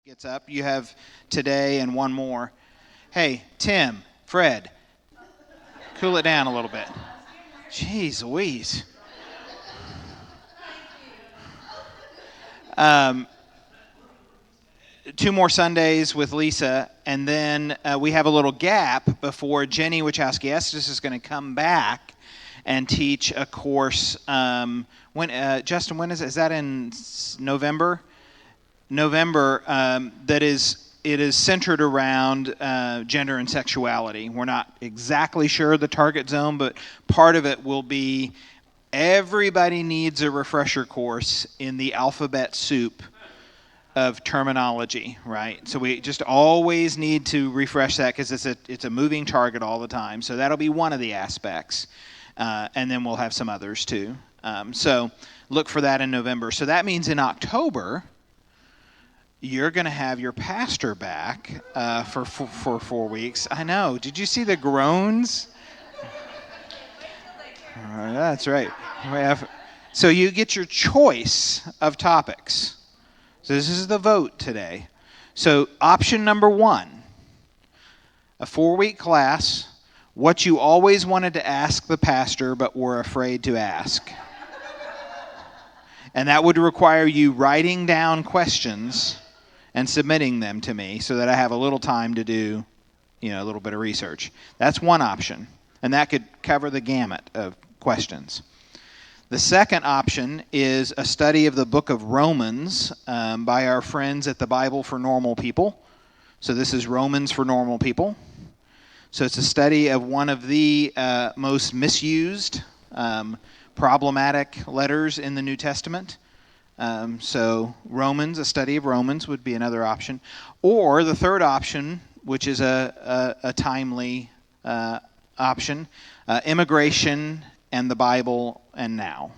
Gets up. You have today and one more. Hey, Tim, Fred, cool it down a little bit. Jeez Louise. Um, two more Sundays with Lisa, and then we have a little gap before Jenny Wachowski-Estes is going to come back and teach a course. Justin, when is it? Is that in November? November, it is centered around gender and sexuality. We're not exactly sure the target zone, but part of it will be everybody needs a refresher course in the alphabet soup of terminology, right? So we just always need to refresh that because it's a moving target all the time. So that'll be one of the aspects, and then we'll have some others too. So look for that in November. So that means in October, you're going to have your pastor back for 4 weeks. I know. Did you see the groans? That's right. So you get your choice of topics. So this is the vote today. So option number 1, a 4-week class, what you always wanted to ask the pastor but were afraid to ask. And that would require you writing down questions and submitting them to me so that I have a little time to do, a little bit of research. That's one option, and that could cover the gamut of questions. The second option is a study of the book of Romans by our friends at the Bible for Normal People. So this is Romans for Normal People. So it's a study of one of the most misused, problematic letters in the New Testament. So Romans, a study of Romans would be another option. Or the third option, which is a timely option, immigration and the Bible and now.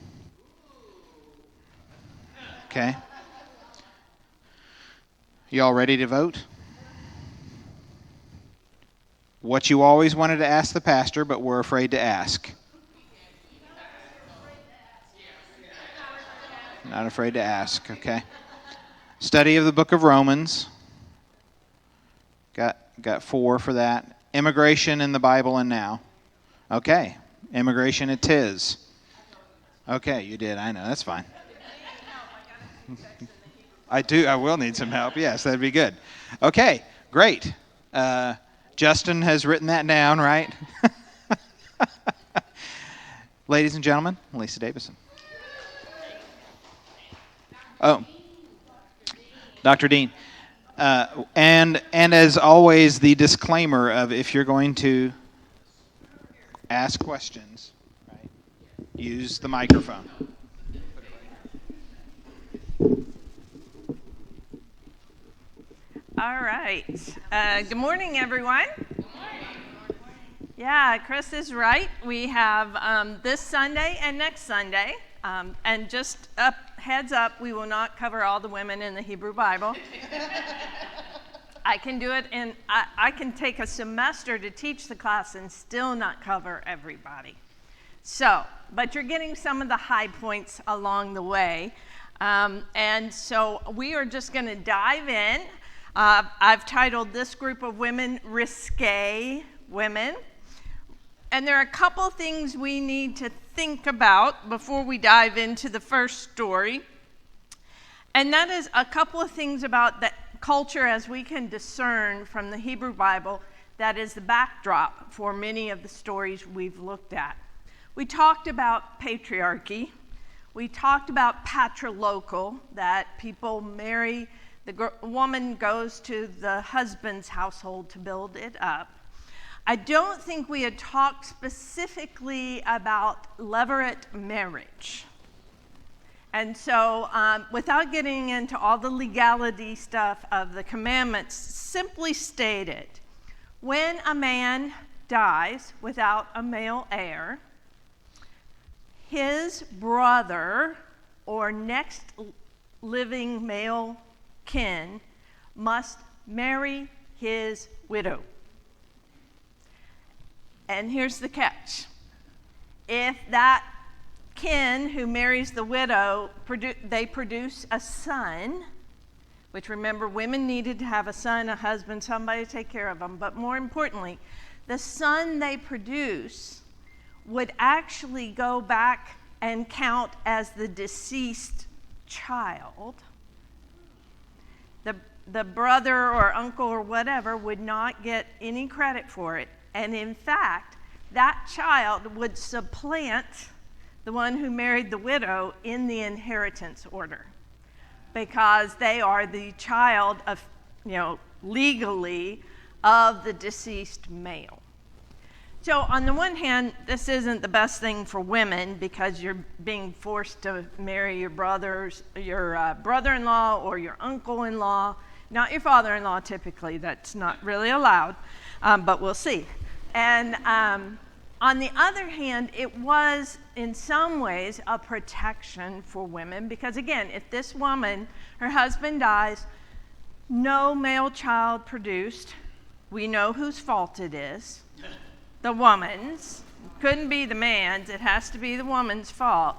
Okay? You all ready to vote? What you always wanted to ask the pastor but were afraid to ask. Not afraid to ask, okay. Study of the book of Romans. Got 4 for that. Immigration in the Bible and now. Okay. Immigration it is. Okay, you did. I know. That's fine. I will need some help. Yes, that'd be good. Okay, great. Justin has written that down, right? Ladies and gentlemen, Lisa Davison. Oh, Dr. Dean. And as always, the disclaimer of if you're going to ask questions, right, use the microphone. All right. Good morning, everyone. Good morning. Yeah, Chris is right. We have this Sunday and next Sunday. And just heads up, we will not cover all the women in the Hebrew Bible. I can do it, and I can take a semester to teach the class and still not cover everybody. So, but you're getting some of the high points along the way. And so we are just going to dive in. I've titled this group of women, Risque Women. And there are a couple things we need to think about before we dive into the first story. And that is a couple of things about the culture as we can discern from the Hebrew Bible that is the backdrop for many of the stories we've looked at. We talked about patriarchy. We talked about patrilocal, that people marry, the woman goes to the husband's household to build it up. I don't think we had talked specifically about levirate marriage. And so without getting into all the legality stuff of the commandments, simply stated, when a man dies without a male heir, his brother or next living male kin must marry his widow. And here's the catch. If that kin who marries the widow, they produce a son, which, remember, women needed to have a son, a husband, somebody to take care of them. But more importantly, the son they produce would actually go back and count as the deceased child. The brother or uncle or whatever would not get any credit for it. And in fact, that child would supplant the one who married the widow in the inheritance order, because they are the child of, legally of the deceased male. So on the one hand, this isn't the best thing for women, because you're being forced to marry your brother-in-law or your uncle-in-law, not your father-in-law typically. That's not really allowed, but we'll see. And on the other hand, it was in some ways a protection for women, because again, if this woman, her husband dies, no male child produced, we know whose fault it is. The woman's. Couldn't be the man's. It has to be the woman's fault.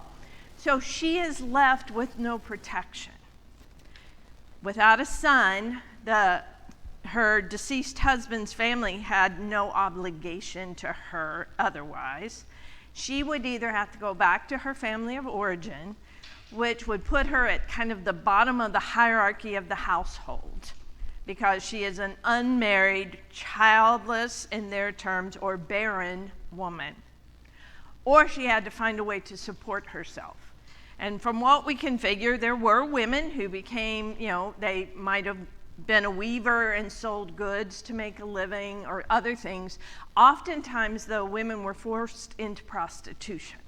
So she is left with no protection. Without a son, her deceased husband's family had no obligation to her otherwise. She would either have to go back to her family of origin, which would put her at kind of the bottom of the hierarchy of the household, because she is an unmarried, childless in their terms, or barren woman. Or she had to find a way to support herself. And from what we can figure, there were women who became, they might have been a weaver and sold goods to make a living or other things. Oftentimes, though, women were forced into prostitution,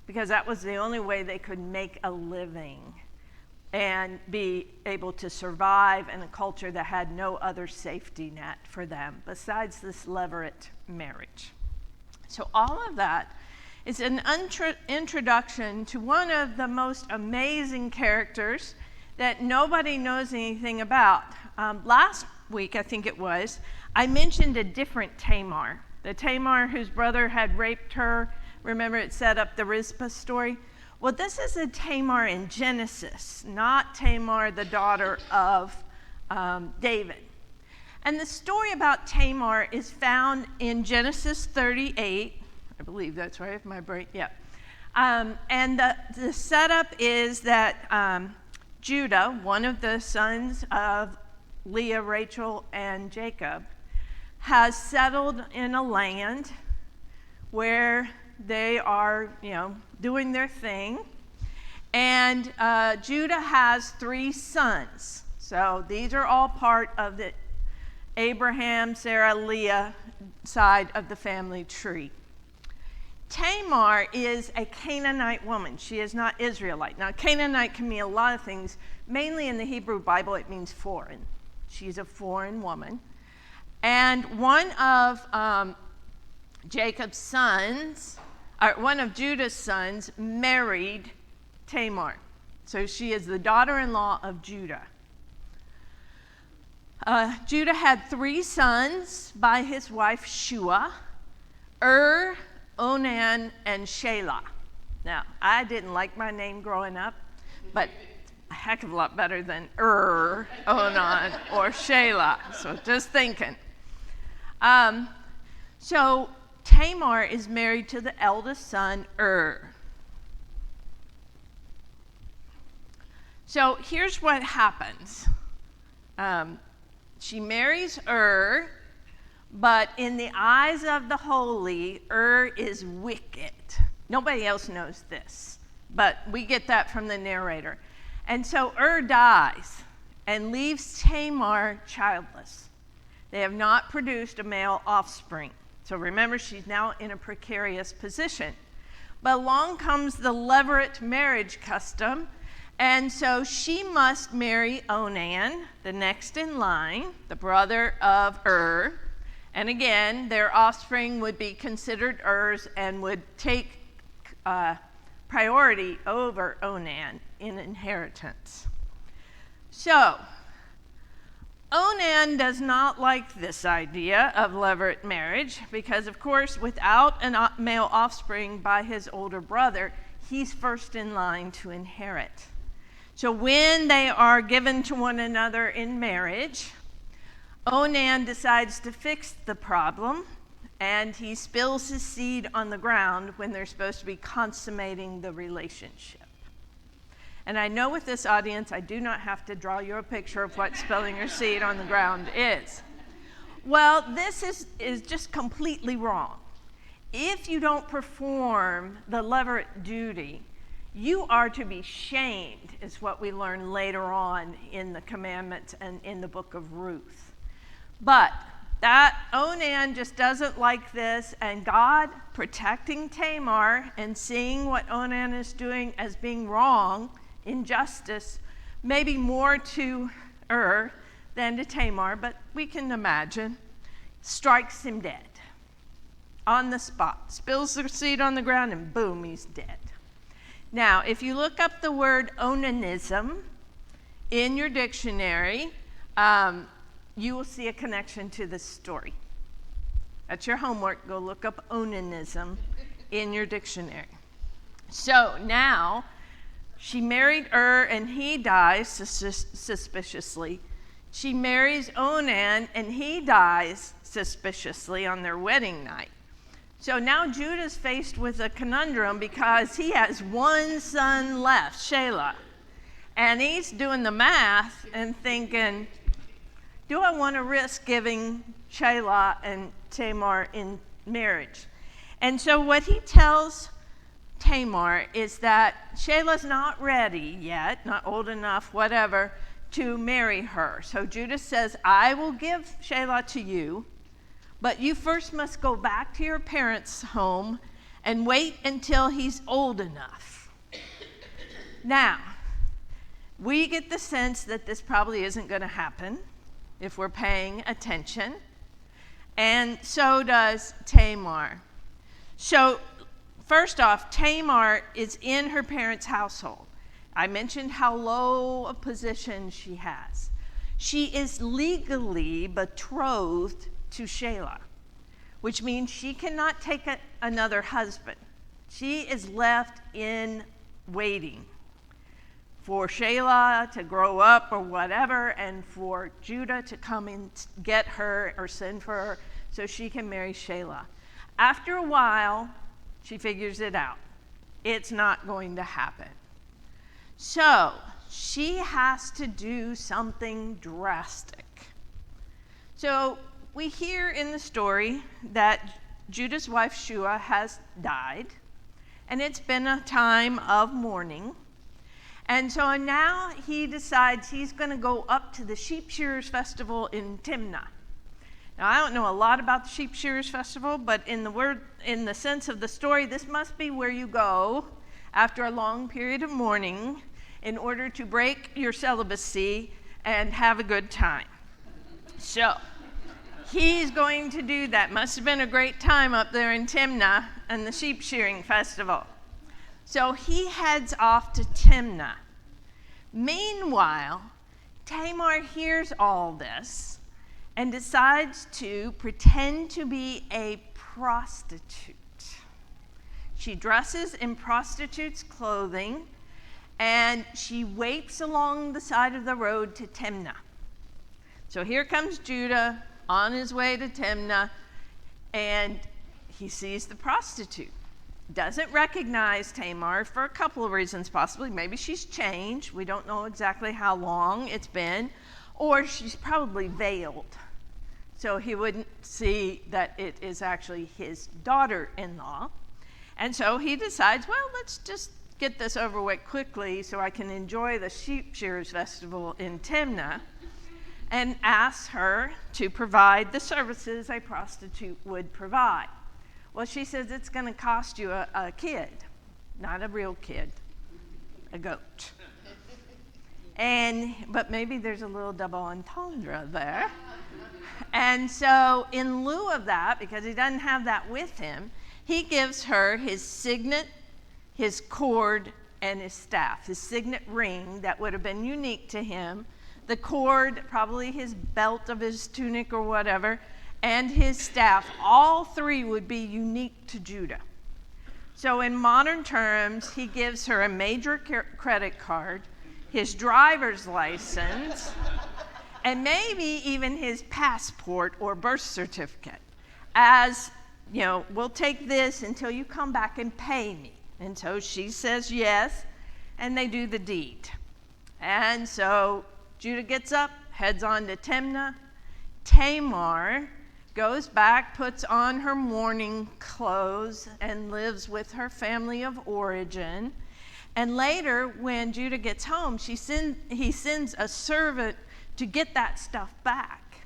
because that was the only way they could make a living and be able to survive in a culture that had no other safety net for them besides this levirate marriage. So all of that is an introduction to one of the most amazing characters that nobody knows anything about. Last week, I think it was, I mentioned a different Tamar, the Tamar whose brother had raped her. Remember, it set up the Rizpah story? Well, this is a Tamar in Genesis, not Tamar, the daughter of David. And the story about Tamar is found in Genesis 38. I believe that's right, if my brain, yeah. And the setup is that Judah, one of the sons of Leah, Rachel, and Jacob, has settled in a land where they are, doing their thing. And Judah has 3 sons. So these are all part of the Abraham, Sarah, Leah side of the family tree. Tamar is a Canaanite woman. She is not Israelite. Now, Canaanite can mean a lot of things. Mainly in the Hebrew Bible, it means foreign. She's a foreign woman. And one of Jacob's sons, or one of Judah's sons, married Tamar. So she is the daughter-in-law of Judah. Judah had 3 sons by his wife Shua: Onan, and Shelah. Now, I didn't like my name growing up, but a heck of a lot better than Onan, or Shelah. So just thinking. So Tamar is married to the eldest son, So here's what happens. She marries but in the eyes of the holy, is wicked. Nobody else knows this, but we get that from the narrator. And so dies and leaves Tamar childless. They have not produced a male offspring. So remember, she's now in a precarious position. But along comes the levirate marriage custom, and so she must marry Onan, the next in line, the brother of And again, their offspring would be considered and would take priority over Onan in inheritance. So, Onan does not like this idea of levirate marriage because, of course, without a male offspring by his older brother, he's first in line to inherit. So when they are given to one another in marriage, Onan decides to fix the problem, and he spills his seed on the ground when they're supposed to be consummating the relationship. And I know with this audience, I do not have to draw you a picture of what spilling your seed on the ground is. Well, this is just completely wrong. If you don't perform the levirate duty, you are to be shamed, is what we learn later on in the commandments and in the book of Ruth. But that Onan just doesn't like this, and God, protecting Tamar and seeing what Onan is doing as being wrong, injustice, maybe more to than to Tamar, but we can imagine, strikes him dead on the spot, spills the seed on the ground, and boom, he's dead. Now, if you look up the word onanism in your dictionary, you will see a connection to this story. That's your homework. Go look up onanism in your dictionary. So now, she married and he dies suspiciously. She marries Onan, and he dies suspiciously on their wedding night. So now Judah's faced with a conundrum because he has one son left, Shelah. And he's doing the math and thinking, do I want to risk giving Shelah and Tamar in marriage? And so what he tells Tamar is that Shelah's not ready yet, not old enough, whatever, to marry her. So Judah says, I will give Shelah to you, but you first must go back to your parents' home and wait until he's old enough. Now, we get the sense that this probably isn't going to happen if we're paying attention, and so does Tamar. So first off, Tamar is in her parents' household. I mentioned how low a position she has. She is legally betrothed to Shelah, which means she cannot take another husband. She is left in waiting for Shelah to grow up or whatever, and for Judah to come and get her or send for her so she can marry Shelah. After a while, she figures it out. It's not going to happen. So she has to do something drastic. So we hear in the story that Judah's wife Shua has died, and it's been a time of mourning. And so now he decides he's going to go up to the Sheep Shearers Festival in Timnah. Now, I don't know a lot about the Sheep Shearers Festival, but in the sense of the story, this must be where you go after a long period of mourning in order to break your celibacy and have a good time. So he's going to do that. Must have been a great time up there in Timnah and the sheep shearing festival. So he heads off to Timnah. Meanwhile, Tamar hears all this and decides to pretend to be a prostitute. She dresses in prostitute's clothing, and she waits along the side of the road to Timnah. So here comes Judah on his way to Timnah, and he sees the prostitute. Doesn't recognize Tamar for a couple of reasons, possibly. Maybe she's changed. We don't know exactly how long it's been. Or she's probably veiled, so he wouldn't see that it is actually his daughter-in-law. And so he decides, well, let's just get this over with quickly so I can enjoy the Sheep Shearers Festival in Timnah, and asks her to provide the services a prostitute would provide. Well, she says it's going to cost you a kid, not a real kid, a goat. But maybe there's a little double entendre there. And so in lieu of that, because he doesn't have that with him, he gives her his signet, his cord, and his staff, his signet ring that would have been unique to him, the cord, probably his belt of his tunic or whatever, and his staff. All three would be unique to Judah. So in modern terms, he gives her a major credit card. his driver's license, and maybe even his passport or birth certificate as, we'll take this until you come back and pay me. And so she says yes, and they do the deed. And so Judah gets up, heads on to Timnah. Tamar goes back, puts on her mourning clothes, and lives with her family of origin. And later, when Judah gets home, he sends a servant to get that stuff back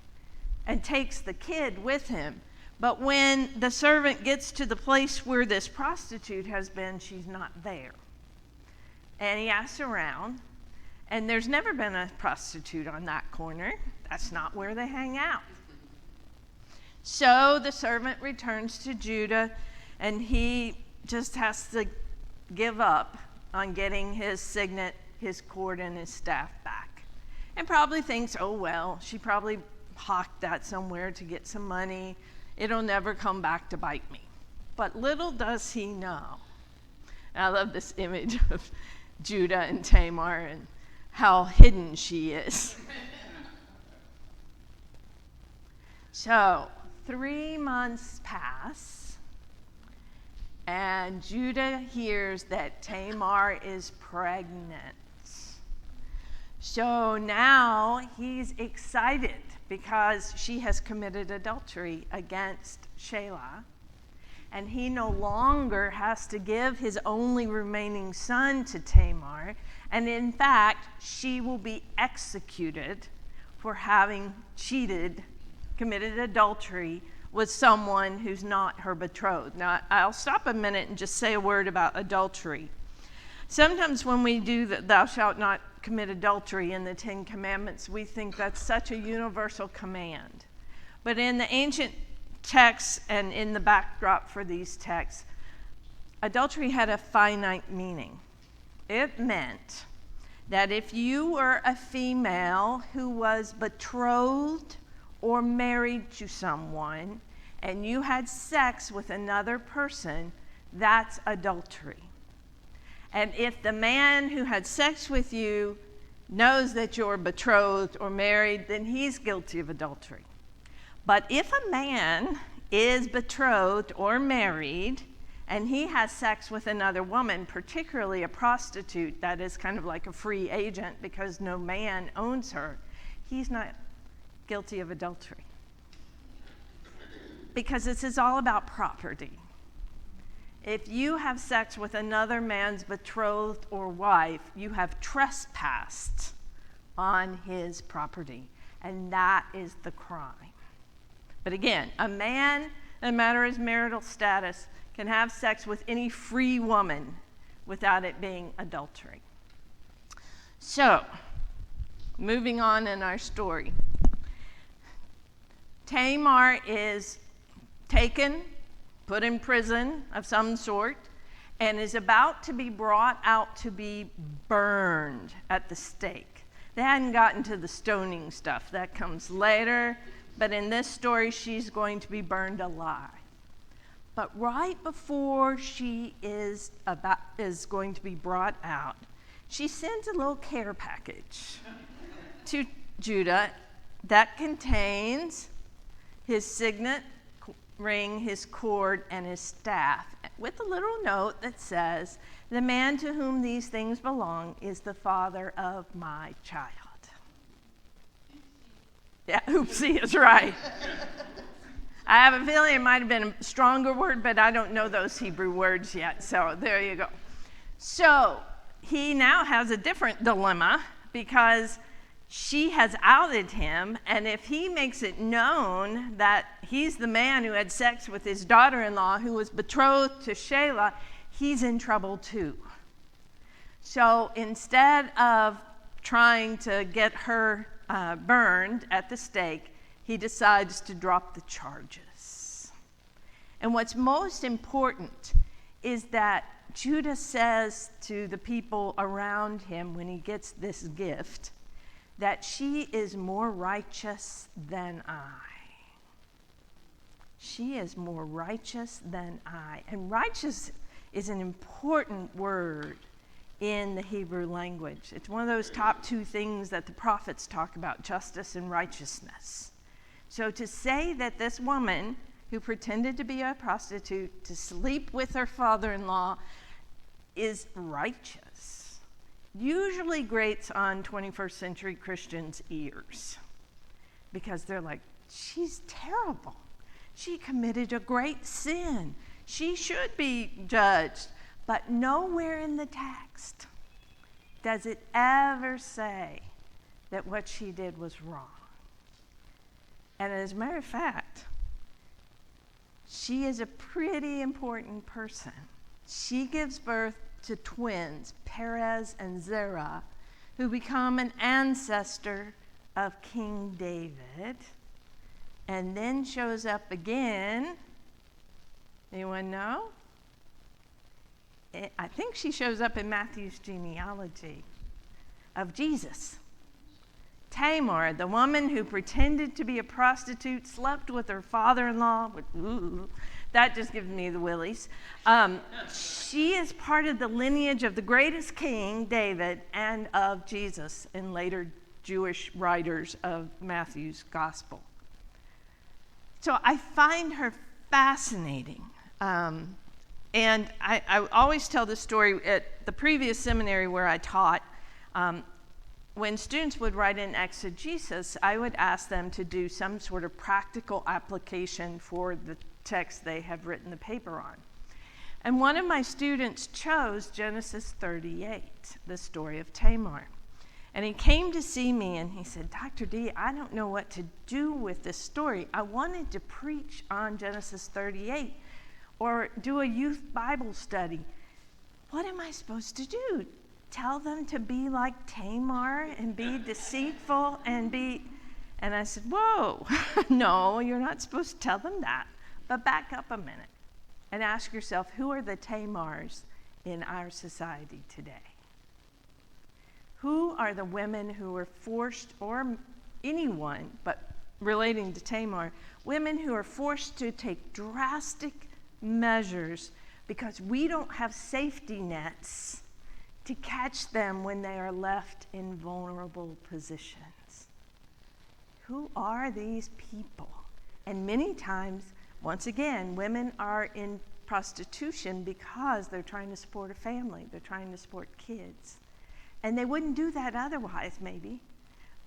and takes the kid with him. But when the servant gets to the place where this prostitute has been, she's not there. And he asks around, and there's never been a prostitute on that corner. That's not where they hang out. So the servant returns to Judah, and he just has to give up on getting his signet, his cord, and his staff back. And probably thinks, oh well, she probably hawked that somewhere to get some money. It'll never come back to bite me. But little does he know. And I love this image of Judah and Tamar and how hidden she is. So 3 months pass, and Judah hears that Tamar is pregnant. So now he's excited because she has committed adultery against Shelah, and he no longer has to give his only remaining son to Tamar, and in fact, she will be executed for having committed adultery with someone who's not her betrothed. Now, I'll stop a minute and just say a word about adultery. Sometimes when we do the thou shalt not commit adultery in the Ten Commandments, we think that's such a universal command. But in the ancient texts and in the backdrop for these texts, adultery had a finite meaning. It meant that if you were a female who was betrothed or married to someone and you had sex with another person, that's adultery. And if the man who had sex with you knows that you're betrothed or married, then he's guilty of adultery. But if a man is betrothed or married and he has sex with another woman, particularly a prostitute that is kind of like a free agent because no man owns her, he's not guilty of adultery. Because this is all about property. If you have sex with another man's betrothed or wife, you have trespassed on his property, and that is the crime. But again, a man, no matter his marital status, can have sex with any free woman without it being adultery. So, moving on in our story. Tamar is taken, put in prison of some sort, and is about to be brought out to be burned at the stake. They hadn't gotten to the stoning stuff. That comes later. But in this story, she's going to be burned alive. But right before she is going to be brought out, she sends a little care package to Judah that contains his signet ring, his cord, and his staff, with a little note that says, "The man to whom these things belong is the father of my child." Yeah, oopsie is right. I have a feeling it might have been a stronger word, but I don't know those Hebrew words yet, so there you go. So he now has a different dilemma because she has outed him, and if he makes it known that he's the man who had sex with his daughter-in-law who was betrothed to Shelah, he's in trouble too. So instead of trying to get her burned at the stake, he decides to drop the charges. And what's most important is that Judah says to the people around him when he gets this gift, that she is more righteous than I. She is more righteous than I. And righteous is an important word in the Hebrew language. It's one of those top two things that the prophets talk about, justice and righteousness. So to say that this woman who pretended to be a prostitute to sleep with her father-in-law is righteous usually grates on 21st century Christians' ears, because they're like, she's terrible. She committed a great sin. She should be judged. But nowhere in the text does it ever say that what she did was wrong. And as a matter of fact, she is a pretty important person. She gives birth to twins, Perez and Zerah, who become an ancestor of King David, and then shows up again. Anyone know? I think she shows up in Matthew's genealogy of Jesus. Tamar, the woman who pretended to be a prostitute, slept with her father-in-law. Ooh, that just gives me the willies. She is part of the lineage of the greatest king, David, and of Jesus in later Jewish writers of Matthew's gospel. So I find her fascinating. And I always tell this story at the previous seminary where I taught. When students would write in exegesis, I would ask them to do some sort of practical application for the text they have written the paper on. And one of my students chose Genesis 38, the story of Tamar. And he came to see me and he said, Dr. D, I don't know what to do with this story. I wanted to preach on Genesis 38 or do a youth Bible study. What am I supposed to do? Tell them to be like Tamar and be deceitful and be... And I said, whoa, no, you're not supposed to tell them that. But back up a minute and ask yourself, who are the Tamars in our society today? Who are the women who were forced, or anyone, but relating to Tamar, women who are forced to take drastic measures because we don't have safety nets to catch them when they are left in vulnerable positions? Who are these people? And many times, once again, women are in prostitution because they're trying to support a family, they're trying to support kids. And they wouldn't do that otherwise, maybe.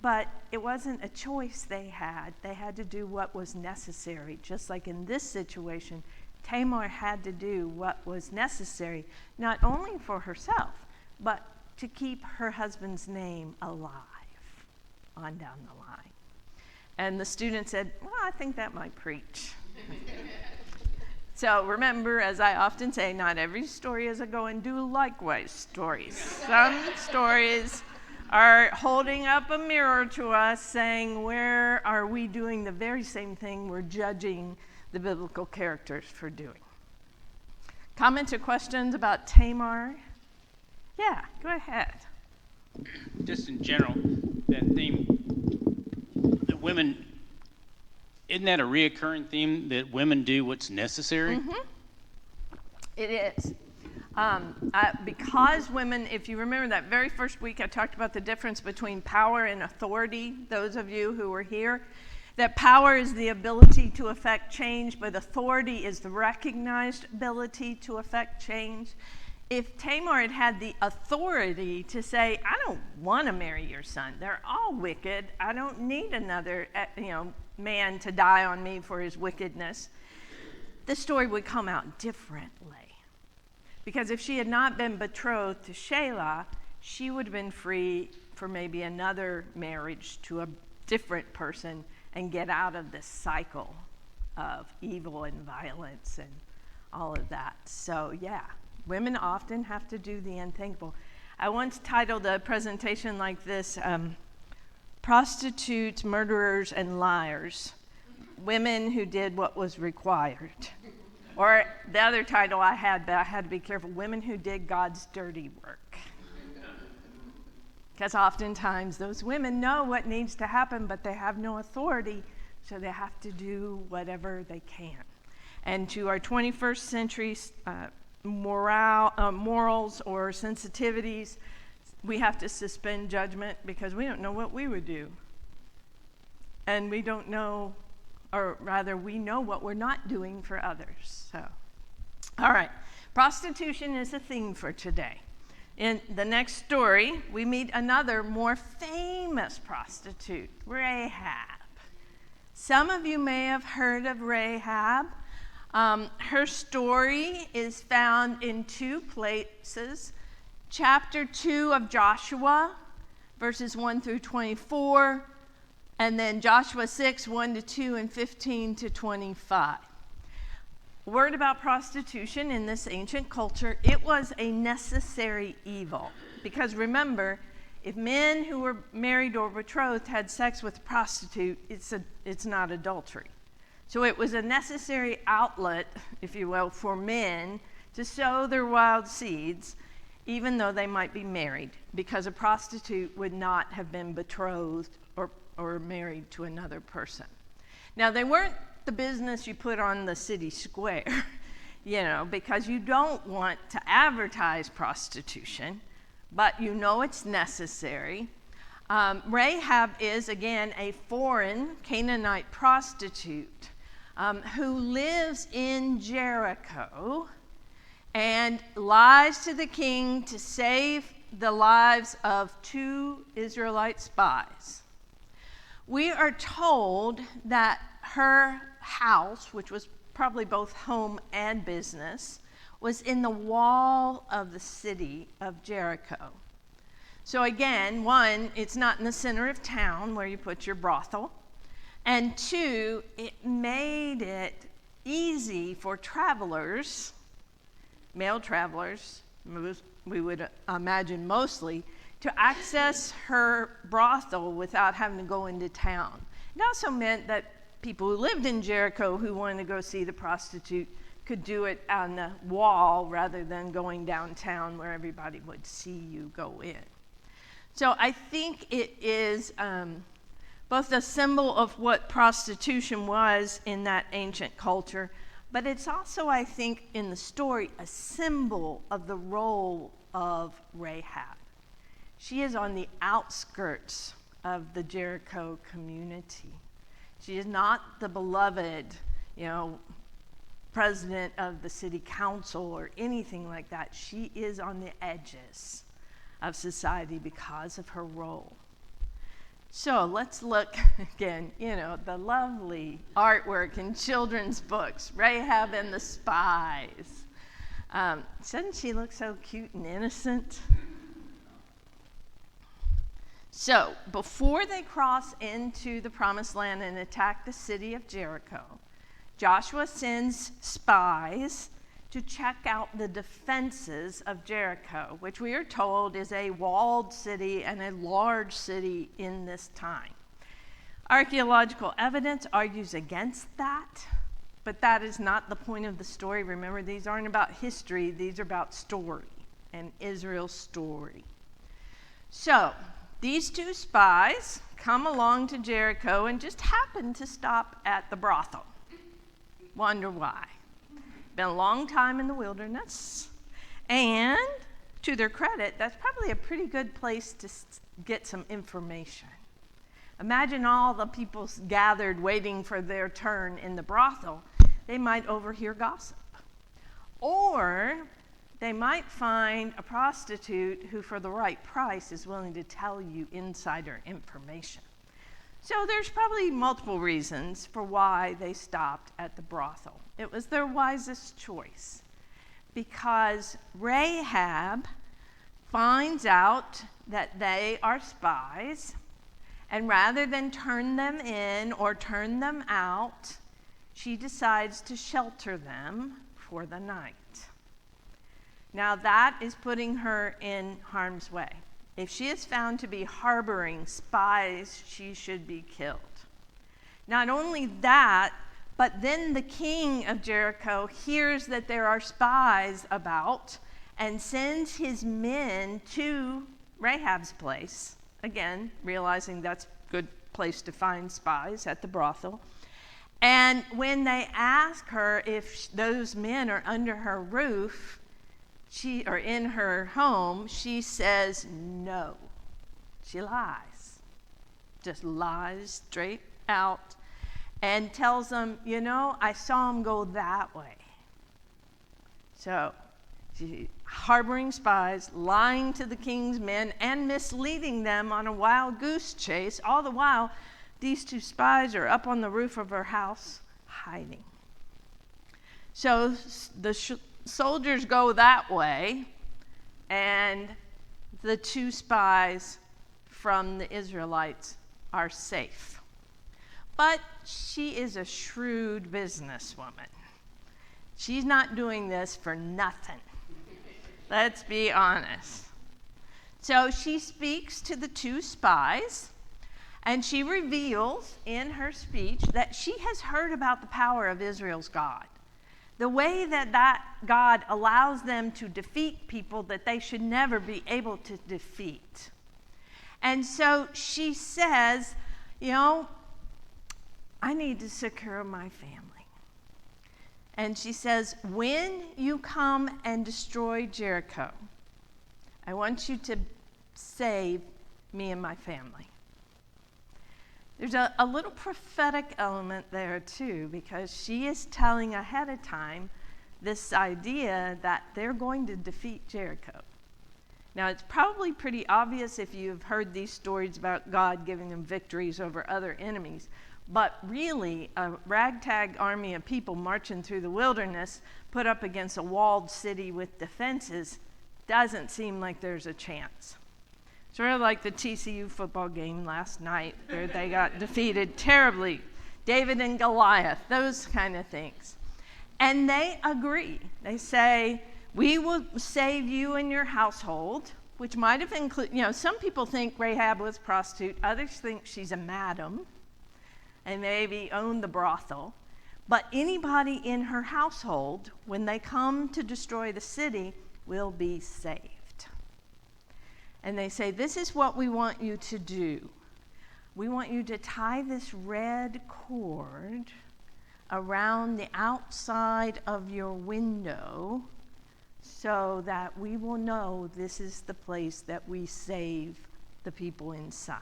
But it wasn't a choice they had. They had to do what was necessary. Just like in this situation, Tamar had to do what was necessary, not only for herself, but to keep her husband's name alive on down the line. And the student said, well, I think that might preach. So remember, as I often say, not every story is a go and do likewise story. Some stories are holding up a mirror to us saying, where are we doing the very same thing we're judging the biblical characters for doing? Comments or questions about Tamar? Yeah, go ahead. Just in general, that theme, that women, isn't that a reoccurring theme, that women do what's necessary? Mm-hmm. It is. Because women, if you remember that very first week I talked about the difference between power and authority, those of you who were here, that power is the ability to affect change, but authority is the recognized ability to affect change. If Tamar had had the authority to say, I don't want to marry your son, they're all wicked, I don't need another man to die on me for his wickedness, the story would come out differently. Because if she had not been betrothed to Shelah, she would have been free for maybe another marriage to a different person and get out of this cycle of evil and violence and all of that. So yeah, women often have to do the unthinkable. I once titled a presentation like this, Prostitutes, Murderers, and Liars, Women Who Did What Was Required. Or the other title I had, but I had to be careful, Women Who Did God's Dirty Work. Because oftentimes those women know what needs to happen, but they have no authority, so they have to do whatever they can. And to our 21st century morals or sensitivities, we have to suspend judgment because we don't know what we would do. And we don't know, or rather, we know what we're not doing for others. So, all right, prostitution is a theme for today. In the next story, we meet another more famous prostitute, Rahab. Some of you may have heard of Rahab. Her story is found in two places. Chapter 2 of Joshua, verses 1 through 24, and then Joshua 6, 1 to 2, and 15 to 25. Word about prostitution in this ancient culture, it was a necessary evil. Because remember, if men who were married or betrothed had sex with a prostitute, it's not adultery. So it was a necessary outlet, if you will, for men to sow their wild seeds, even though they might be married, because a prostitute would not have been betrothed or married to another person. Now, they weren't the business you put on the city square, because you don't want to advertise prostitution, but you know it's necessary. Rahab is, again, a foreign Canaanite prostitute who lives in Jericho and lies to the king to save the lives of 2 Israelite spies. We are told that her house, which was probably both home and business, was in the wall of the city of Jericho. So again, 1, it's not in the center of town where you put your brothel. And 2, it made it easy for travelers, male travelers, we would imagine mostly, to access her brothel without having to go into town. It also meant that people who lived in Jericho who wanted to go see the prostitute could do it on the wall rather than going downtown where everybody would see you go in. So I think it is both a symbol of what prostitution was in that ancient culture, but it's also, I think, in the story, a symbol of the role of Rahab. She is on the outskirts of the Jericho community. She is not the beloved, president of the city council or anything like that. She is on the edges of society because of her role. So let's look again, the lovely artwork in children's books, Rahab and the Spies. Doesn't she look so cute and innocent? So before they cross into the promised land and attack the city of Jericho, Joshua sends spies to check out the defenses of Jericho, which we are told is a walled city and a large city in this time. Archaeological evidence argues against that, but that is not the point of the story. Remember, these aren't about history, these are about story and Israel's story. So, these 2 spies come along to Jericho and just happen to stop at the brothel. Wonder why? Been a long time in the wilderness, and to their credit, that's probably a pretty good place to get some information. Imagine all the people gathered waiting for their turn in the brothel. They might overhear gossip. Or they might find a prostitute who, for the right price, is willing to tell you insider information. So there's probably multiple reasons for why they stopped at the brothel. It was their wisest choice because Rahab finds out that they are spies, and rather than turn them in or turn them out, she decides to shelter them for the night. Now that is putting her in harm's way. If she is found to be harboring spies, she should be killed. Not only that, but then the king of Jericho hears that there are spies about and sends his men to Rahab's place. Again, realizing that's a good place to find spies at the brothel. And when they ask her if those men are under her roof, in her home, she says no. She lies. Just lies straight out and tells them, I saw him go that way. So, she harboring spies, lying to the king's men, and misleading them on a wild goose chase. All the while, these two spies are up on the roof of her house hiding. So the soldiers go that way, and the two spies from the Israelites are safe. But she is a shrewd businesswoman. She's not doing this for nothing. Let's be honest. So she speaks to the two spies, and she reveals in her speech that she has heard about the power of Israel's God. The way that God allows them to defeat people that they should never be able to defeat. And so she says, I need to secure my family. And she says, when you come and destroy Jericho, I want you to save me and my family. There's a little prophetic element there too, because she is telling ahead of time this idea that they're going to defeat Jericho. Now, it's probably pretty obvious if you've heard these stories about God giving them victories over other enemies, but really a ragtag army of people marching through the wilderness put up against a walled city with defenses doesn't seem like there's a chance. Sort of like the TCU football game last night where they got defeated terribly. David and Goliath, those kind of things. And they agree. They say, we will save you and your household, which might have included, some people think Rahab was a prostitute. Others think she's a madam and maybe owned the brothel. But anybody in her household, when they come to destroy the city, will be saved. And they say, this is what we want you to do. We want you to tie this red cord around the outside of your window so that we will know this is the place that we save the people inside.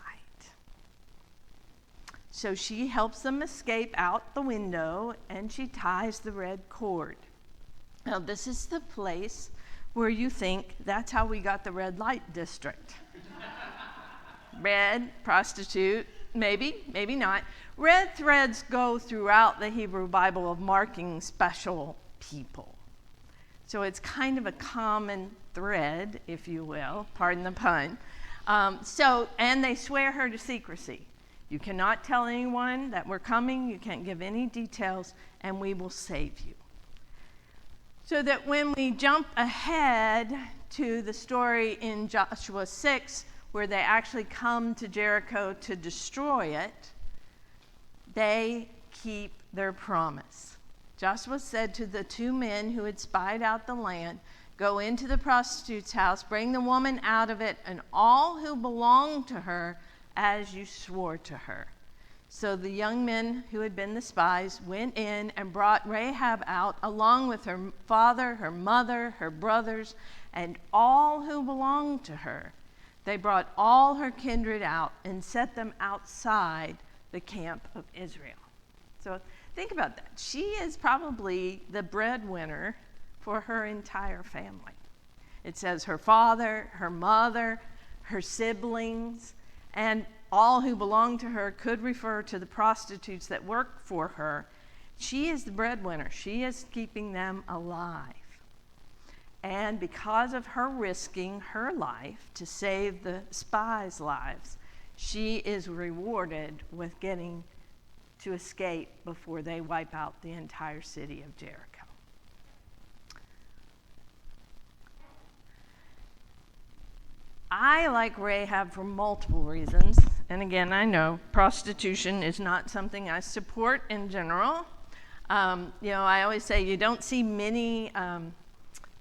So she helps them escape out the window, and she ties the red cord. Now, this is the place where you think that's how we got the red light district. Red, prostitute, maybe not. Red threads go throughout the Hebrew Bible of marking special people. So it's kind of a common thread, if you will, pardon the pun. And they swear her to secrecy. You cannot tell anyone that we're coming, you can't give any details, and we will save you. So that when we jump ahead to the story in Joshua 6, where they actually come to Jericho to destroy it, they keep their promise. Joshua said to the two men who had spied out the land, go into the prostitute's house, bring the woman out of it, and all who belong to her, as you swore to her. So the young men who had been the spies went in and brought Rahab out, along with her father, her mother, her brothers, and all who belonged to her. They brought all her kindred out and set them outside the camp of Israel. So think about that. She is probably the breadwinner for her entire family. It says her father, her mother, her siblings, and all who belong to her could refer to the prostitutes that work for her. She is the breadwinner. She is keeping them alive. And because of her risking her life to save the spies' lives, she is rewarded with getting to escape before they wipe out the entire city of Jericho. I like Rahab for multiple reasons. And again, I know prostitution is not something I support in general. I always say you don't see many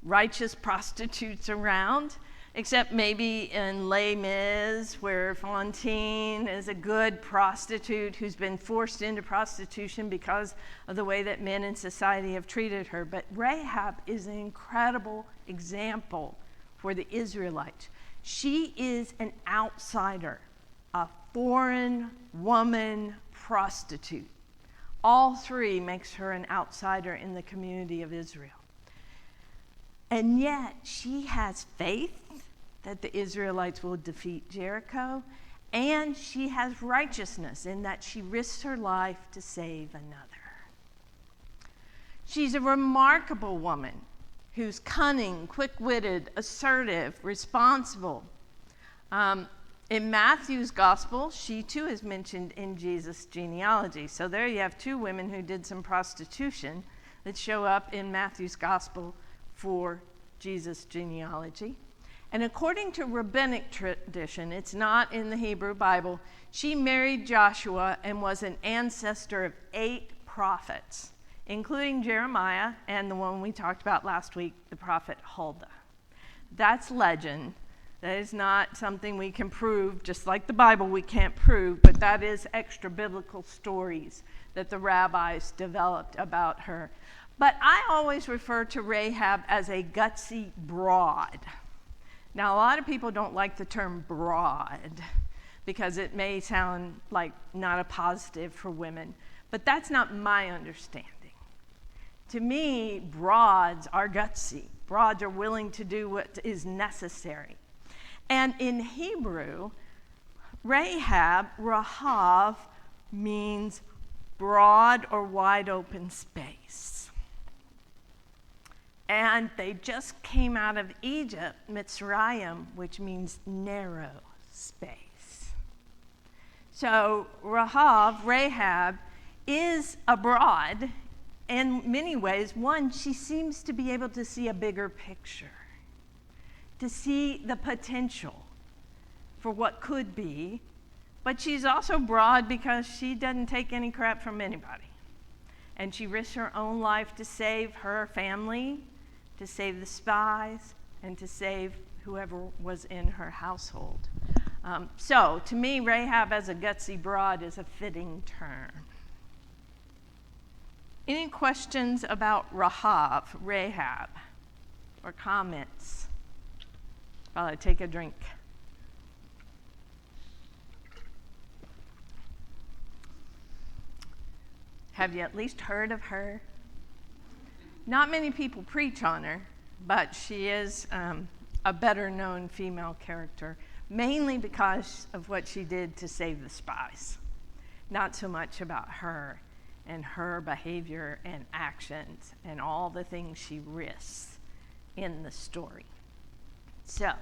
righteous prostitutes around. except maybe in Les Mis, where Fantine is a good prostitute who's been forced into prostitution because of the way that men in society have treated her. But Rahab is an incredible example for the Israelites. She is an outsider, a foreign woman prostitute. All three makes her an outsider in the community of Israel. And yet she has faith that the Israelites will defeat Jericho, and she has righteousness in that she risks her life to save another. She's a remarkable woman who's cunning, quick-witted, assertive, responsible. In Matthew's gospel, she too is mentioned in Jesus' genealogy. So there you have two women who did some prostitution that show up in Matthew's gospel for Jesus' genealogy. And according to rabbinic tradition, it's not in the Hebrew Bible, she married Joshua and was an ancestor of 8 prophets, including Jeremiah and the one we talked about last week, the prophet Huldah. That's legend. That is not something we can prove, just like the Bible we can't prove, but that is extra biblical stories that the rabbis developed about her. But I always refer to Rahab as a gutsy broad. Now, a lot of people don't like the term broad because it may sound like not a positive for women, but that's not my understanding. To me, broads are gutsy. Broads are willing to do what is necessary. And in Hebrew, Rahav, means broad or wide open space. And they just came out of Egypt, Mitzrayim, which means narrow space. So Rahab, is abroad. In many ways, one, she seems to be able to see a bigger picture, to see the potential for what could be, but she's also broad because she doesn't take any crap from anybody. And she risks her own life to save her family, to save the spies, and to save whoever was in her household. So to me, Rahab as a gutsy broad is a fitting term. Any questions about Rahab, or comments? While I take a drink. Have you at least heard of her? Not many people preach on her, but she is a better known female character, mainly because of what she did to save the spies. Not so much about her and her behavior and actions and all the things she risks in the story. So,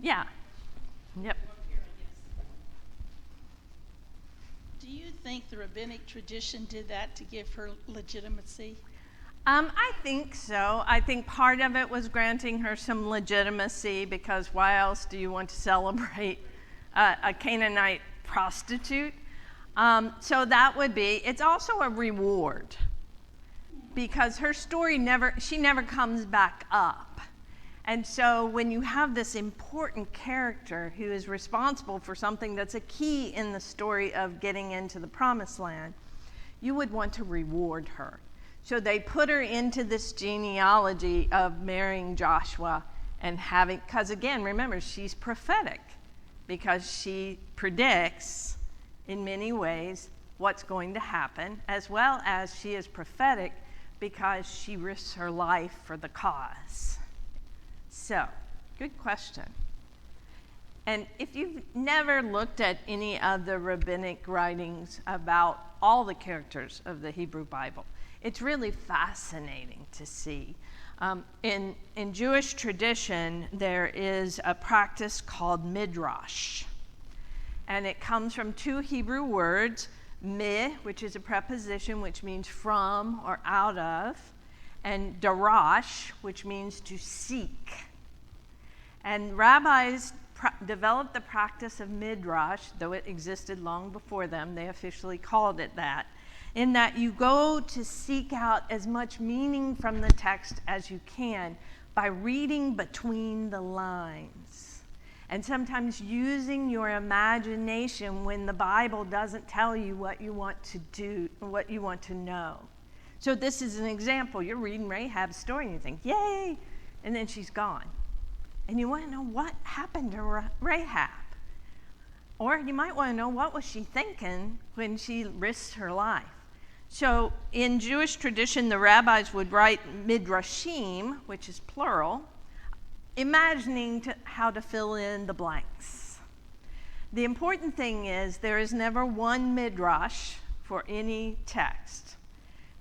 yeah. Yep. Do you think the rabbinic tradition did that to give her legitimacy? I think so. I think part of it was granting her some legitimacy, because why else do you want to celebrate a Canaanite prostitute? So that would be. It's also a reward, because her story she never comes back up. And so when you have this important character who is responsible for something that's a key in the story of getting into the promised land, you would want to reward her. So they put her into this genealogy of marrying Joshua and having, because again, remember, she's prophetic, because she predicts in many ways what's going to happen, as well as she is prophetic because she risks her life for the cause. So, good question. And if you've never looked at any of the rabbinic writings about all the characters of the Hebrew Bible, it's really fascinating to see. In Jewish tradition, there is a practice called midrash. And it comes from 2 Hebrew words, mi, which is a preposition which means from or out of, and darash, which means to seek. And rabbis developed the practice of midrash, though it existed long before them. They officially called it that, in that you go to seek out as much meaning from the text as you can, by reading between the lines and sometimes using your imagination when the Bible doesn't tell you what you want to do, what you want to know. So this is an example. You're reading Rahab's story and you think, yay, and then she's gone. And you want to know what happened to Rahab. Or you might want to know, what was she thinking when she risked her life? So in Jewish tradition, the rabbis would write midrashim, which is plural, imagining how to fill in the blanks. The important thing is there is never one midrash for any text,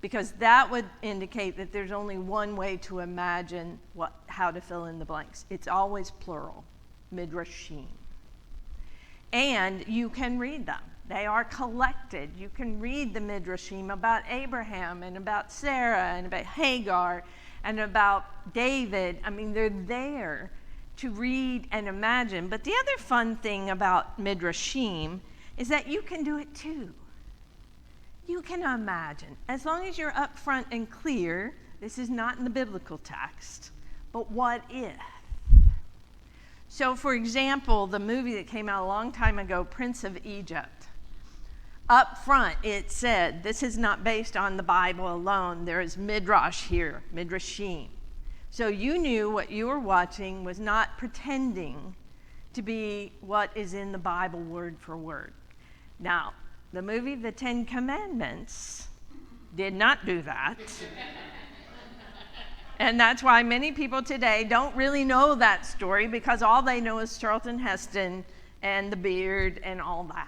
because that would indicate that there's only one way to imagine how to fill in the blanks. It's always plural, midrashim. And you can read them. They are collected. You can read the midrashim about Abraham and about Sarah and about Hagar and about David. I mean, they're there to read and imagine. But the other fun thing about midrashim is that you can do it too. You can imagine. As long as you're upfront and clear, this is not in the biblical text, but what if? So, for example, the movie that came out a long time ago, Prince of Egypt, up front it said, this is not based on the Bible alone. There is midrash here, midrashim. So you knew what you were watching was not pretending to be what is in the Bible word for word. Now, the movie The Ten Commandments did not do that. And that's why many people today don't really know that story, because all they know is Charlton Heston and the beard and all that.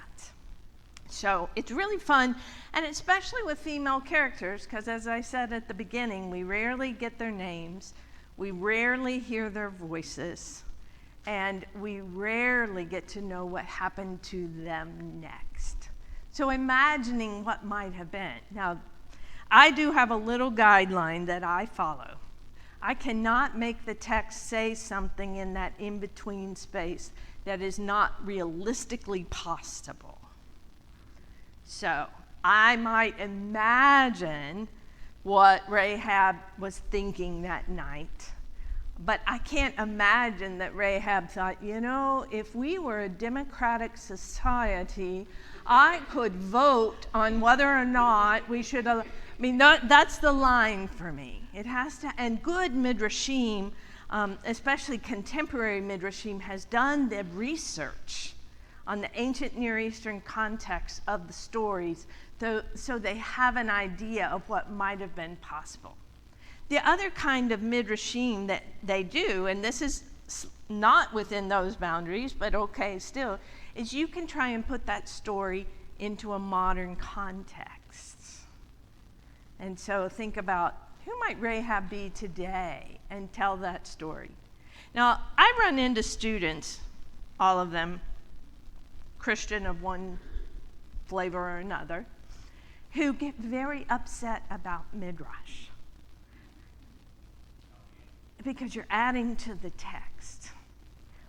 So it's really fun, and especially with female characters, because as I said at the beginning, we rarely get their names, we rarely hear their voices, and we rarely get to know what happened to them next. So imagining what might have been. Now, I do have a little guideline that I follow. I cannot make the text say something in that in-between space that is not realistically possible. So I might imagine what Rahab was thinking that night, but I can't imagine that Rahab thought, if we were a democratic society, I could vote on whether or not we should. That's the line for me. It has to, and good midrashim, especially contemporary midrashim, has done the research on the ancient Near Eastern context of the stories, so they have an idea of what might have been possible. The other kind of midrashim that they do, and this is not within those boundaries, but okay still, is you can try and put that story into a modern context. And so think about, who might Rahab be today, and tell that story. Now, I run into students, all of them, Christian of one flavor or another, who get very upset about midrash because you're adding to the text.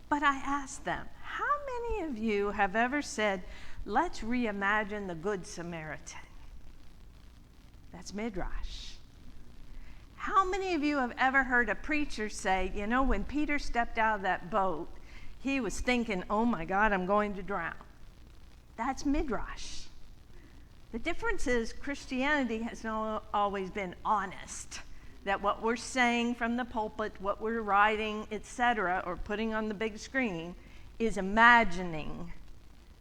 But I ask them, how many of you have ever said, let's reimagine the Good Samaritan? That's midrash. How many of you have ever heard a preacher say, when Peter stepped out of that boat, he was thinking, oh my God, I'm going to drown? That's midrash. The difference is Christianity has not always been honest, that what we're saying from the pulpit, what we're writing, etc., or putting on the big screen, is imagining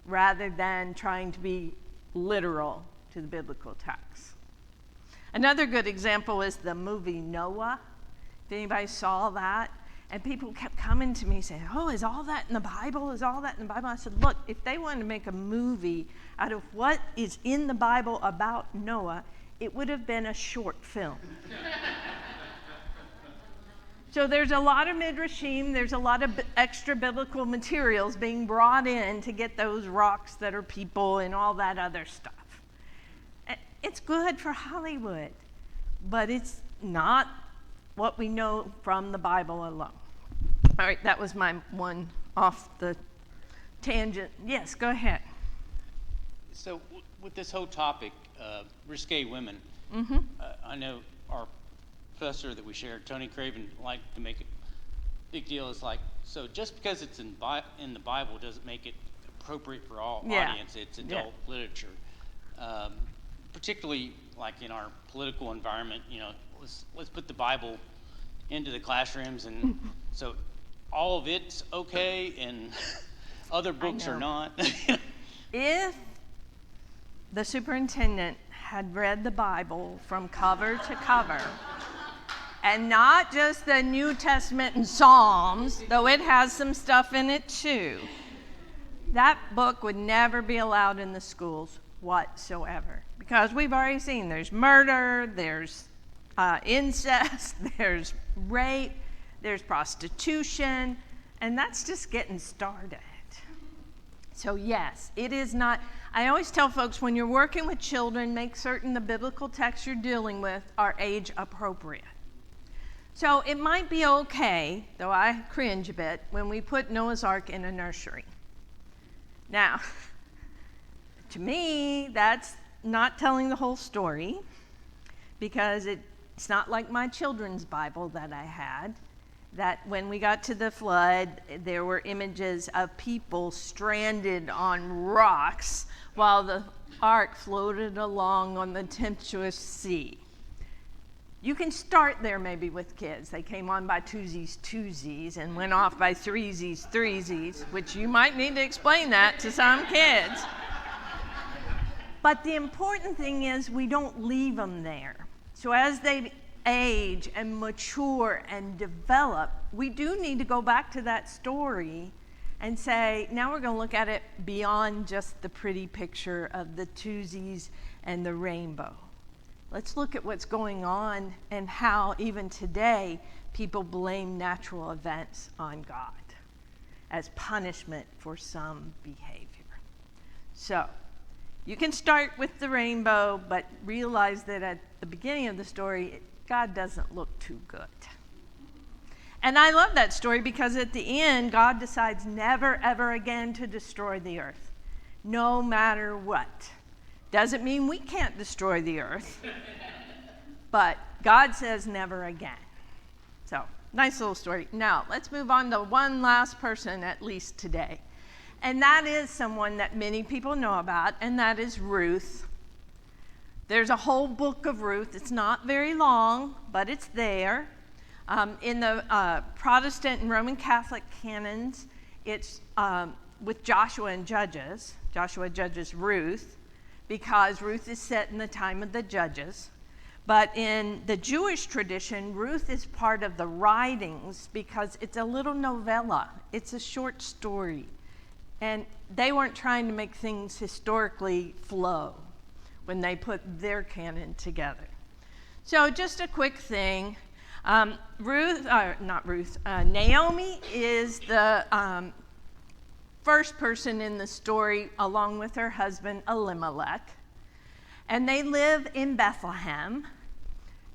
rather than trying to be literal to the biblical text. Another good example is the movie Noah. If anybody saw that, and people kept coming to me saying, oh, is all that in the Bible? Is all that in the Bible? I said, look, if they wanted to make a movie out of what is in the Bible about Noah, it would have been a short film. So there's a lot of midrashim, there's a lot of extra biblical materials being brought in to get those rocks that are people and all that other stuff. It's good for Hollywood, but it's not what we know from the Bible alone. All right, that was my one off the tangent. Yes, go ahead. So with this whole topic, risque women, I know our professor that we shared, Tony Craven, liked to make a big deal. Is like, so just because it's in the Bible doesn't make it appropriate for all audience. It's adult literature. Particularly like in our political environment, let's put the Bible into the classrooms, and so all of it's okay and other books are not. If the superintendent had read the Bible from cover to cover, and not just the New Testament and Psalms, though it has some stuff in it too, that book would never be allowed in the schools whatsoever. Because we've already seen there's murder, there's incest, there's rape, there's prostitution, and that's just getting started. So yes, it is not, I always tell folks when you're working with children, make certain the biblical texts you're dealing with are age appropriate. So it might be okay, though I cringe a bit, when we put Noah's Ark in a nursery. Now, to me, that's not telling the whole story, because it's not like my children's Bible that I had, that when we got to the flood, there were images of people stranded on rocks while the ark floated along on the tempestuous sea. You can start there maybe with kids. They came on by twosies and went off by threesies, which you might need to explain that to some kids. But the important thing is we don't leave them there. So as they age and mature and develop, we do need to go back to that story and say, now we're going to look at it beyond just the pretty picture of the twosies and the rainbow. Let's look at what's going on and how even today people blame natural events on God as punishment for some behavior. So you can start with the rainbow, but realize that at the beginning of the story, God doesn't look too good. And I love that story because at the end, God decides never, ever again to destroy the earth, no matter what. Doesn't mean we can't destroy the earth, but God says never again. So, nice little story. Now, let's move on to one last person, at least today. And that is someone that many people know about, and that is Ruth. There's a whole book of Ruth. It's not very long, but it's there. In the Protestant and Roman Catholic canons, it's with Joshua and Judges. Joshua judges Ruth, because Ruth is set in the time of the Judges. But in the Jewish tradition, Ruth is part of the writings because it's a little novella. It's a short story. And they weren't trying to make things historically flow when they put their canon together. So just a quick thing. Naomi is the first person in the story along with her husband Elimelech. And they live in Bethlehem.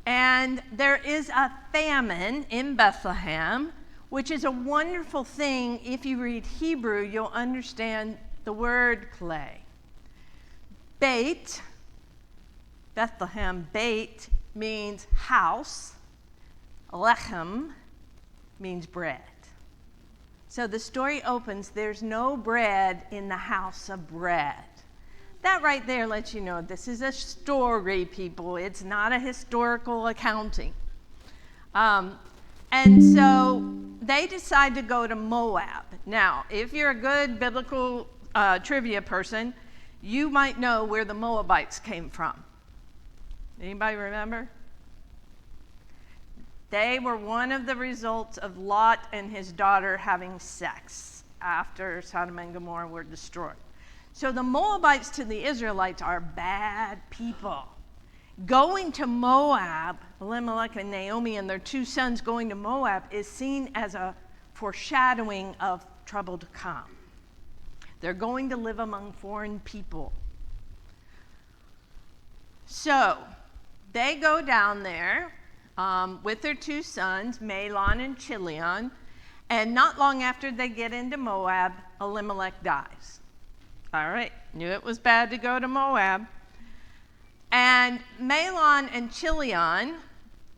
And there is a famine in Bethlehem, which is a wonderful thing. If you read Hebrew, you'll understand the word play. Beit, Bethlehem, Beit means house. Lechem means bread. So the story opens, there's no bread in the house of bread. That right there lets you know this is a story, people. It's not a historical accounting. And so they decide to go to Moab. Now, if you're a good biblical trivia person, you might know where the Moabites came from. Anybody remember? They were one of the results of Lot and his daughter having sex after Sodom and Gomorrah were destroyed. So the Moabites to the Israelites are bad people. Going to Moab, Elimelech and Naomi and their two sons going to Moab is seen as a foreshadowing of trouble to come. They're going to live among foreign people. So they go down there with their two sons, Mahlon and Chilion, and not long after they get into Moab, Elimelech dies. All right, knew it was bad to go to Moab. And Mahlon and Chilion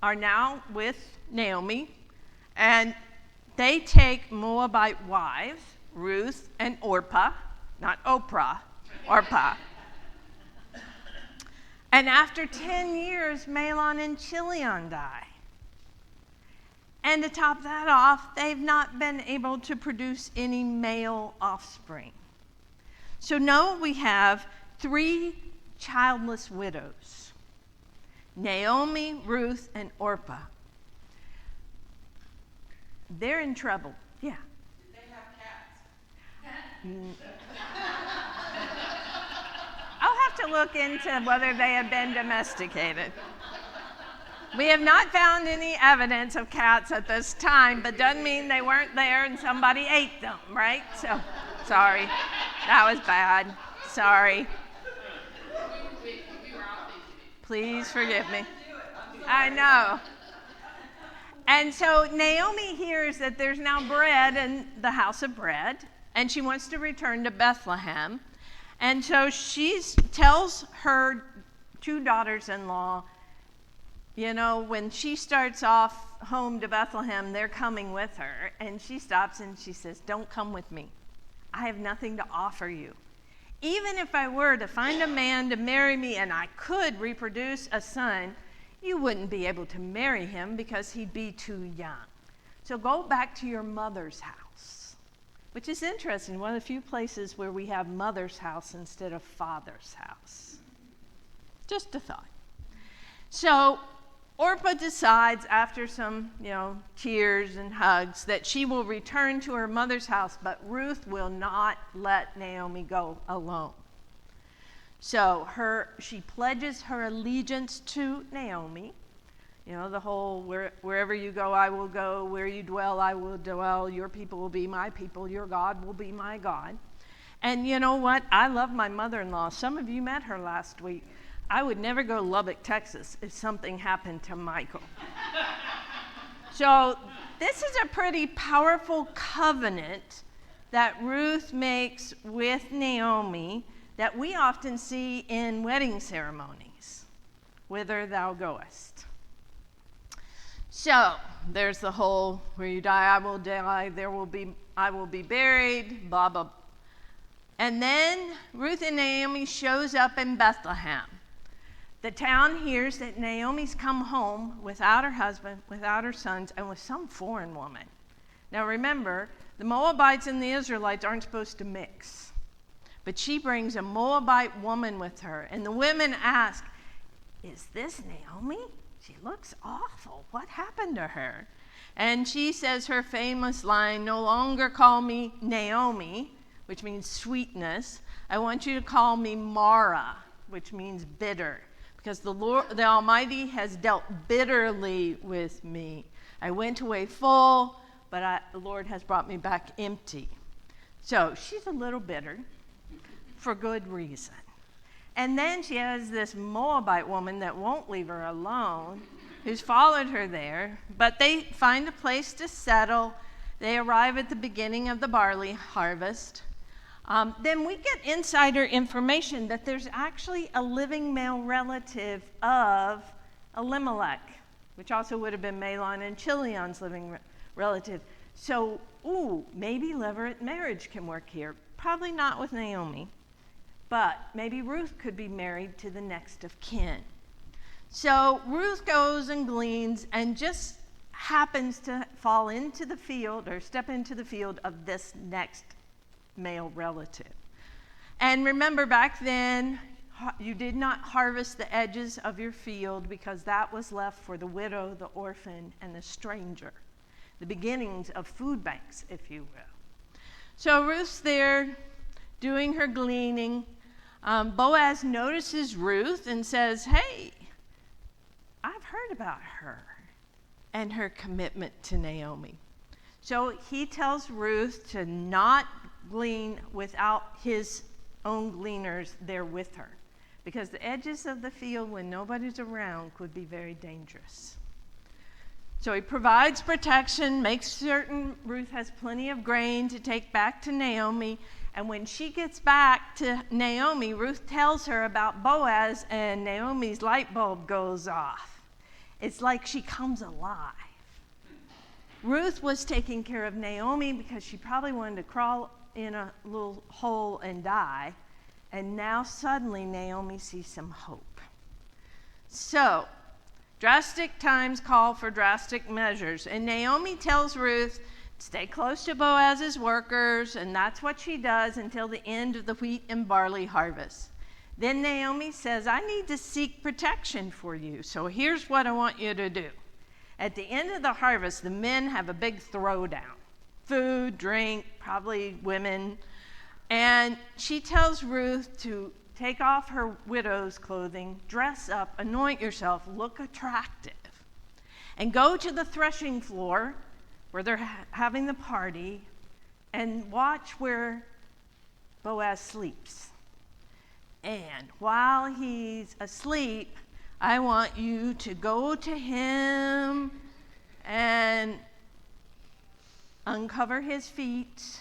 are now with Naomi, and they take Moabite wives, Ruth and Orpah, not Oprah, Orpah. And after 10 years, Mahlon and Chilion die. And to top that off, they've not been able to produce any male offspring. So now we have 3 childless widows: Naomi, Ruth, and Orpah. They're in trouble. Yeah. Did they have cats? I'll have to look into whether they have been domesticated. We have not found any evidence of cats at this time, but doesn't mean they weren't there and somebody ate them, right? So, sorry. That was bad. Sorry. Please forgive me. I know. And so Naomi hears that there's now bread in the house of bread, and she wants to return to Bethlehem. And so she tells her 2 daughters-in-law, you know, when she starts off home to Bethlehem, they're coming with her. And she stops and she says, "Don't come with me. I have nothing to offer you. Even if I were to find a man to marry me and I could reproduce a son, you wouldn't be able to marry him because he'd be too young. So go back to your mother's house," which is interesting. One of the few places where we have mother's house instead of father's house. Just a thought. So Orpah decides, after some, tears and hugs, that she will return to her mother's house, but Ruth will not let Naomi go alone. So she pledges her allegiance to Naomi. You know, the whole wherever you go, I will go. Where you dwell, I will dwell. Your people will be my people. Your God will be my God. And you know what? I love my mother-in-law. Some of you met her last week. I would never go to Lubbock, Texas if something happened to Michael. So this is a pretty powerful covenant that Ruth makes with Naomi that we often see in wedding ceremonies. Whither thou goest. So there's the whole, where you die, I will die, I will be buried, blah, blah. And then Ruth and Naomi shows up in Bethlehem. The town hears that Naomi's come home without her husband, without her sons, and with some foreign woman. Now remember, the Moabites and the Israelites aren't supposed to mix. But she brings a Moabite woman with her, and the women ask, "Is this Naomi? She looks awful. What happened to her?" And she says her famous line, "No longer call me Naomi," which means sweetness. "I want you to call me Mara," which means bitter, because the Lord, the Almighty, has dealt bitterly with me. I went away full, but the Lord has brought me back empty. So she's a little bitter for good reason. And then she has this Moabite woman that won't leave her alone, who's followed her there, but they find a place to settle. They arrive at the beginning of the barley harvest. Then we get insider information that there's actually a living male relative of Elimelech, which also would have been Mahlon and Chilion's living relative. So, maybe levirate marriage can work here. Probably not with Naomi, but maybe Ruth could be married to the next of kin. So Ruth goes and gleans and just happens to fall into the field or step into the field of this next male relative. And remember, back then, you did not harvest the edges of your field because that was left for the widow, the orphan, and the stranger. The beginnings of food banks, if you will. So Ruth's there doing her gleaning. Boaz notices Ruth and says, "Hey, I've heard about her and her commitment to Naomi." So he tells Ruth to not glean without his own gleaners there with her, because the edges of the field when nobody's around could be very dangerous. So he provides protection, makes certain Ruth has plenty of grain to take back to Naomi. And when she gets back to Naomi, Ruth tells her about Boaz, and Naomi's light bulb goes off. it's like she comes alive. Ruth was taking care of Naomi because she probably wanted to crawl in a little hole and die. And now suddenly Naomi sees some hope. So, drastic times call for drastic measures. And Naomi tells Ruth, stay close to Boaz's workers, and that's what she does until the end of the wheat and barley harvest. Then Naomi says, I need to seek protection for you, so here's what I want you to do. At the end of the harvest, the men have a big throwdown. Food, drink, probably women. And she tells Ruth to take off her widow's clothing, dress up, anoint yourself, look attractive, and go to the threshing floor where they're having the party and watch where Boaz sleeps. And while he's asleep, I want you to go to him and uncover his feet,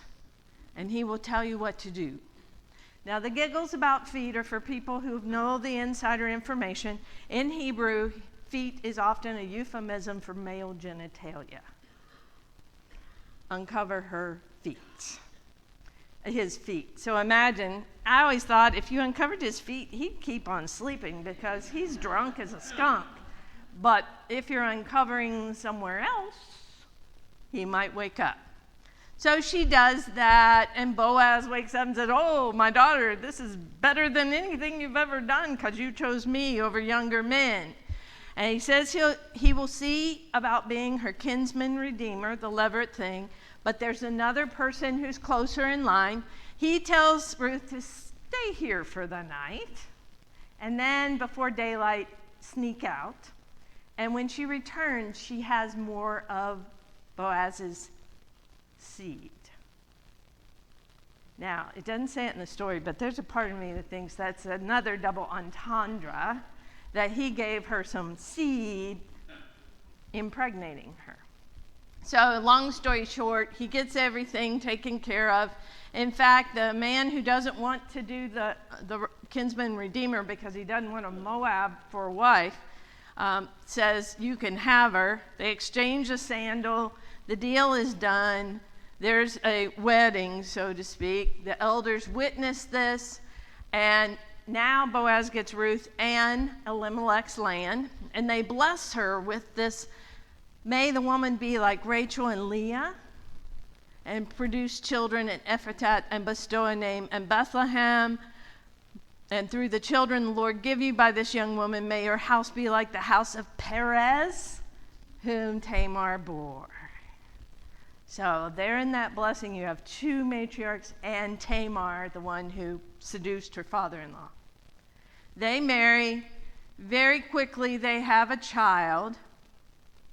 and he will tell you what to do. Now, the giggles about feet are for people who know the insider information. In Hebrew, feet is often a euphemism for male genitalia. Uncover her feet. His feet. So imagine, I always thought if you uncovered his feet, he'd keep on sleeping because he's drunk as a skunk. But if you're uncovering somewhere else, he might wake up. So she does that, and Boaz wakes up and says, oh, my daughter, this is better than anything you've ever done because you chose me over younger men. And he says he will see about being her kinsman redeemer, the Levirate thing, but there's another person who's closer in line. He tells Ruth to stay here for the night, and then before daylight, sneak out. And when she returns, she has more of Boaz's seed. Now, it doesn't say it in the story, but there's a part of me that thinks that's another double entendre, that he gave her some seed, impregnating her. So, long story short, he gets everything taken care of. In fact, the man who doesn't want to do the kinsman redeemer because he doesn't want a Moab for a wife says, you can have her. They exchange a sandal. The deal is done. There's a wedding, so to speak. The elders witness this, and now Boaz gets Ruth and Elimelech's land, and they bless her with this, may the woman be like Rachel and Leah, and produce children in Ephratah, and bestow a name in Bethlehem. And through the children the Lord give you by this young woman, may your house be like the house of Perez, whom Tamar bore. So there in that blessing, you have two matriarchs and Tamar, the one who seduced her father-in-law. They marry. Very quickly, they have a child.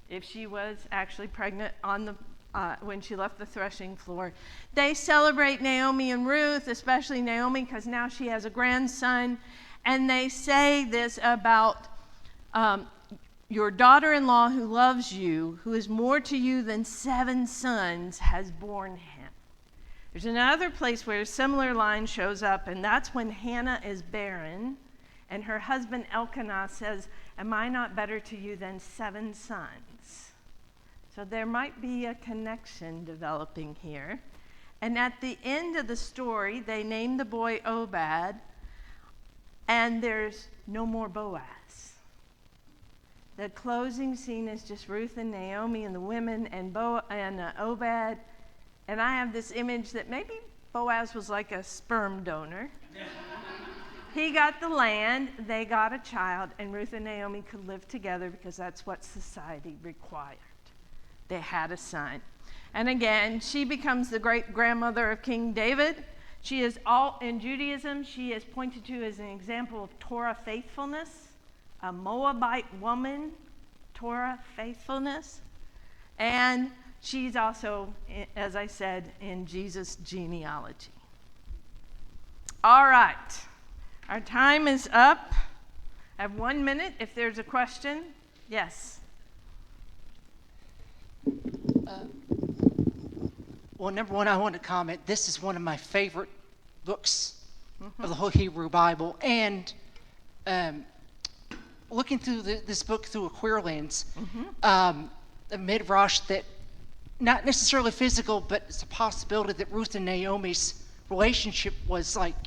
If she was actually pregnant on the when she left the threshing floor. They celebrate Naomi and Ruth, especially Naomi, because now she has a grandson. And they say this about your daughter-in-law who loves you, who is more to you than 7 sons, has borne him. There's another place where a similar line shows up, and that's when Hannah is barren, and her husband Elkanah says, am I not better to you than 7 sons? So there might be a connection developing here. And at the end of the story, they name the boy Obed, and there's no more Boaz. The closing scene is just Ruth and Naomi and the women and Obed. And I have this image that maybe Boaz was like a sperm donor. He got the land, they got a child, and Ruth and Naomi could live together because that's what society required. They had a son. And again, she becomes the great-grandmother of King David. She is all, in Judaism, she is pointed to as an example of Torah faithfulness, a Moabite woman, Torah faithfulness. And she's also, as I said, in Jesus' genealogy. All right. Our time is up. I have 1 minute if there's a question. Yes. Well, number one, I want to comment. This is one of my favorite books of the whole Hebrew Bible. And looking through this book through a queer lens, a midrash that not necessarily physical, but it's a possibility that Ruth and Naomi's relationship was like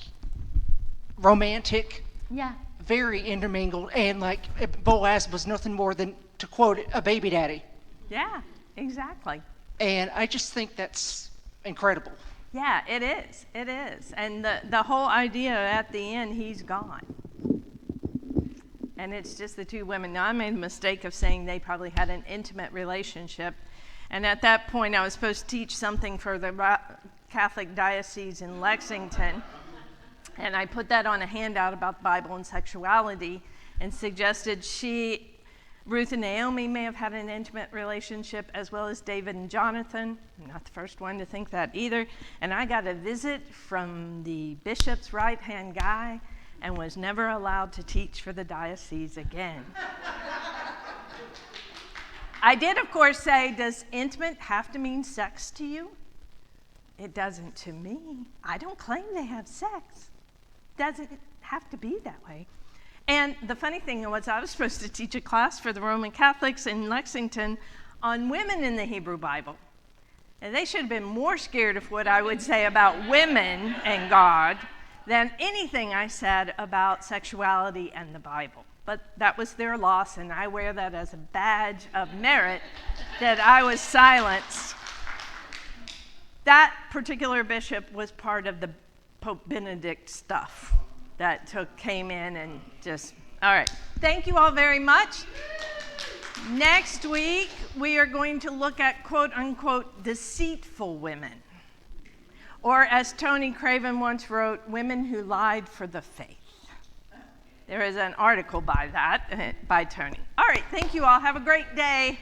romantic, Yeah. very intermingled, and like Boaz was nothing more than, to quote, a baby daddy. Yeah, exactly. And I just think that's incredible. Yeah, it is. It is. And the whole idea at the end, he's gone. And it's just the two women. Now, I made a mistake of saying they probably had an intimate relationship. And at that point, I was supposed to teach something for the Catholic Diocese in Lexington. And I put that on a handout about the Bible and sexuality and suggested Ruth and Naomi may have had an intimate relationship, as well as David and Jonathan. I'm not the first one to think that either. And I got a visit from the bishop's right-hand guy and was never allowed to teach for the diocese again. I did, of course, say, does intimate have to mean sex to you? It doesn't to me. I don't claim they have sex. Doesn't have to be that way. And the funny thing was, I was supposed to teach a class for the Roman Catholics in Lexington on women in the Hebrew Bible. And they should have been more scared of what I would say about women and God than anything I said about sexuality and the Bible. But that was their loss, and I wear that as a badge of merit that I was silenced. That particular bishop was part of the Pope Benedict stuff that came in and just, all right. Thank you all very much. Next week, we are going to look at quote unquote deceitful women. Or as Tony Craven once wrote, women who lied for the faith. There is an article by Tony. All right, thank you all. Have a great day.